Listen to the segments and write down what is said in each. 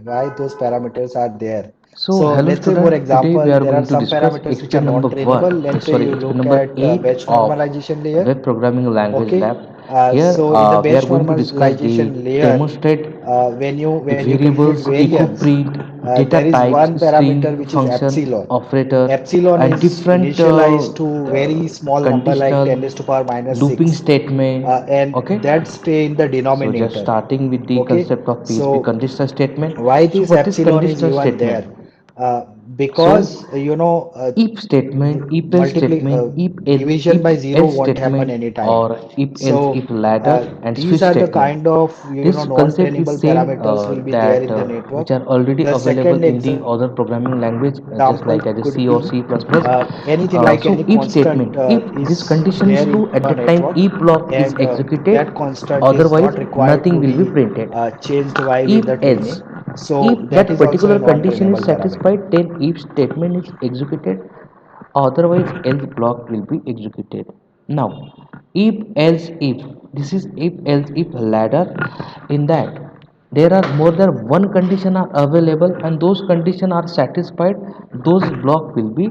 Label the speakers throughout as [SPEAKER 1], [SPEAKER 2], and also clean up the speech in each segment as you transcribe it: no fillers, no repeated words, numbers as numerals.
[SPEAKER 1] why those parameters are there.
[SPEAKER 2] So,
[SPEAKER 1] So
[SPEAKER 2] hello
[SPEAKER 1] let's say, for
[SPEAKER 2] student. Today we
[SPEAKER 1] example,
[SPEAKER 2] are
[SPEAKER 1] there are
[SPEAKER 2] going to
[SPEAKER 1] some
[SPEAKER 2] discuss
[SPEAKER 1] parameters which are
[SPEAKER 2] explain number
[SPEAKER 1] non-trainable.
[SPEAKER 2] one.
[SPEAKER 1] Let's say
[SPEAKER 2] Sorry,
[SPEAKER 1] you
[SPEAKER 2] explain
[SPEAKER 1] look
[SPEAKER 2] number
[SPEAKER 1] at
[SPEAKER 2] eight
[SPEAKER 1] batch
[SPEAKER 2] of
[SPEAKER 1] normalization layer.
[SPEAKER 2] Web Programming Language
[SPEAKER 1] Okay,
[SPEAKER 2] Lab. Here
[SPEAKER 1] so in the
[SPEAKER 2] we are
[SPEAKER 1] batch
[SPEAKER 2] going to discuss the
[SPEAKER 1] normalization layer,
[SPEAKER 2] demonstrate
[SPEAKER 1] when you compute
[SPEAKER 2] variables, echo
[SPEAKER 1] variance,
[SPEAKER 2] print, data
[SPEAKER 1] there is
[SPEAKER 2] types,
[SPEAKER 1] one parameter
[SPEAKER 2] string,
[SPEAKER 1] which is
[SPEAKER 2] function,
[SPEAKER 1] epsilon.
[SPEAKER 2] operator,
[SPEAKER 1] Epsilon
[SPEAKER 2] and
[SPEAKER 1] is
[SPEAKER 2] different
[SPEAKER 1] initialized to very small number like
[SPEAKER 2] conditional
[SPEAKER 1] 10 raised to power minus
[SPEAKER 2] looping
[SPEAKER 1] 6,
[SPEAKER 2] statement.
[SPEAKER 1] and
[SPEAKER 2] Okay.
[SPEAKER 1] that stay in the
[SPEAKER 2] So just
[SPEAKER 1] denominator.
[SPEAKER 2] starting with the
[SPEAKER 1] Okay,
[SPEAKER 2] concept of PHP
[SPEAKER 1] so
[SPEAKER 2] conditional statement.
[SPEAKER 1] why
[SPEAKER 2] So
[SPEAKER 1] this
[SPEAKER 2] what is
[SPEAKER 1] epsilon is
[SPEAKER 2] conditional
[SPEAKER 1] given
[SPEAKER 2] statement?
[SPEAKER 1] there?
[SPEAKER 2] So
[SPEAKER 1] Because
[SPEAKER 2] if statement, if else statement,
[SPEAKER 1] division
[SPEAKER 2] if
[SPEAKER 1] by zero
[SPEAKER 2] else
[SPEAKER 1] won't happen
[SPEAKER 2] statement,
[SPEAKER 1] anytime.
[SPEAKER 2] or if else
[SPEAKER 1] So
[SPEAKER 2] if ladder and
[SPEAKER 1] these
[SPEAKER 2] switch
[SPEAKER 1] are the
[SPEAKER 2] statement.
[SPEAKER 1] kind of
[SPEAKER 2] This concept is
[SPEAKER 1] non-trainable
[SPEAKER 2] same
[SPEAKER 1] parameters will be there
[SPEAKER 2] that
[SPEAKER 1] in the network.
[SPEAKER 2] which are already
[SPEAKER 1] The
[SPEAKER 2] available
[SPEAKER 1] second
[SPEAKER 2] in the other programming language, just
[SPEAKER 1] example
[SPEAKER 2] like as a
[SPEAKER 1] could
[SPEAKER 2] C or
[SPEAKER 1] be
[SPEAKER 2] C++. plus plus.
[SPEAKER 1] anything like
[SPEAKER 2] So
[SPEAKER 1] any
[SPEAKER 2] if
[SPEAKER 1] constant
[SPEAKER 2] statement, if this
[SPEAKER 1] is
[SPEAKER 2] condition is
[SPEAKER 1] there in
[SPEAKER 2] true, at
[SPEAKER 1] your
[SPEAKER 2] that time
[SPEAKER 1] network,
[SPEAKER 2] if block is
[SPEAKER 1] and
[SPEAKER 2] executed,
[SPEAKER 1] that constant is
[SPEAKER 2] otherwise
[SPEAKER 1] not required
[SPEAKER 2] nothing
[SPEAKER 1] to
[SPEAKER 2] will be
[SPEAKER 1] be
[SPEAKER 2] printed.
[SPEAKER 1] changed while
[SPEAKER 2] If
[SPEAKER 1] in the
[SPEAKER 2] else,
[SPEAKER 1] training.
[SPEAKER 2] if
[SPEAKER 1] So that
[SPEAKER 2] that
[SPEAKER 1] is also a
[SPEAKER 2] particular condition is
[SPEAKER 1] non-trainable parameter.
[SPEAKER 2] satisfied, then if statement is executed, otherwise else block will be executed. Now if else if, this is if else if ladder. In that there are more than one condition are available and those condition are satisfied, those block will be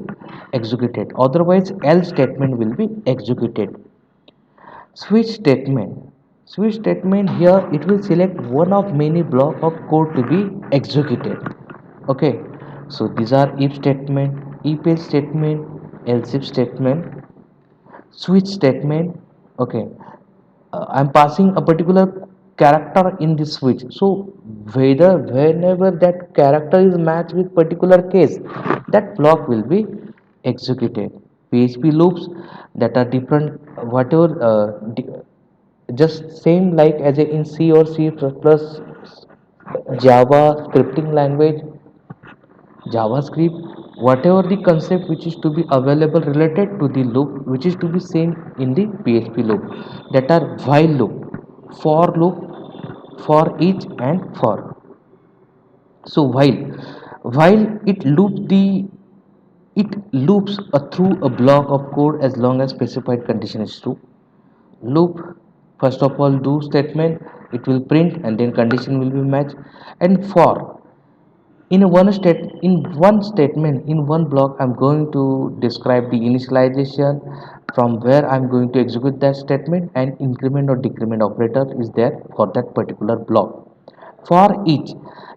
[SPEAKER 2] executed, otherwise else statement will be executed. Switch statement. Switch statement, here it will select one of many block of code to be executed. Okay, so these are if statement, if else statement, else if statement, switch statement. Okay, I'm passing a particular character in this switch, so whether whenever that character is matched with particular case, that block will be executed. PHP loops that are different, whatever just same like as a in C or C++, Java scripting language, JavaScript, whatever the concept which is to be available related to the loop, which is to be same in the PHP loop, that are while loop, for loop, for each and for. So while it loops through a block of code as long as specified condition is true. Loop, first of all do statement, it will print and then condition will be matched. And for, in one statement, in one block, I'm going to describe the initialization from where I'm going to execute that statement, and increment or decrement operator is there for that particular block. For each,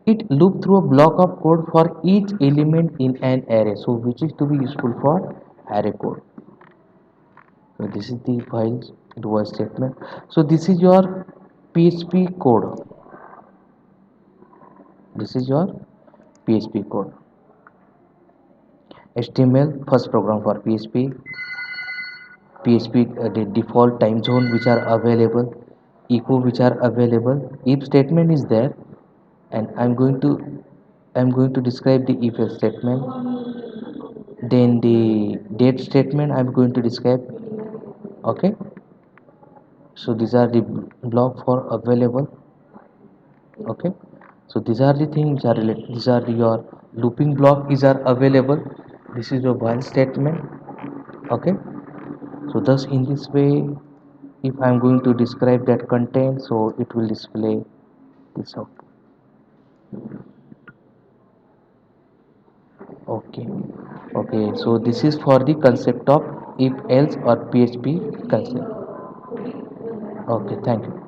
[SPEAKER 2] it loop through a block of code for each element in an array, so which is to be useful for array code. So this is the file do statement. So this is your PHP code. This is your PHP code. HTML, first program for PHP, the default time zone which are available, echo which are available, if statement is there, and I'm going to describe the if else statement, then the date statement I'm going to describe. Okay, so these are the block for available. Okay, so these are the things which are related, these are your looping block is are available. This is your while statement. Okay, so thus in this way, if I'm going to describe that content, so it will display this out. Okay, okay, so this is for the concept of if else or PHP concept. Okay, thank you.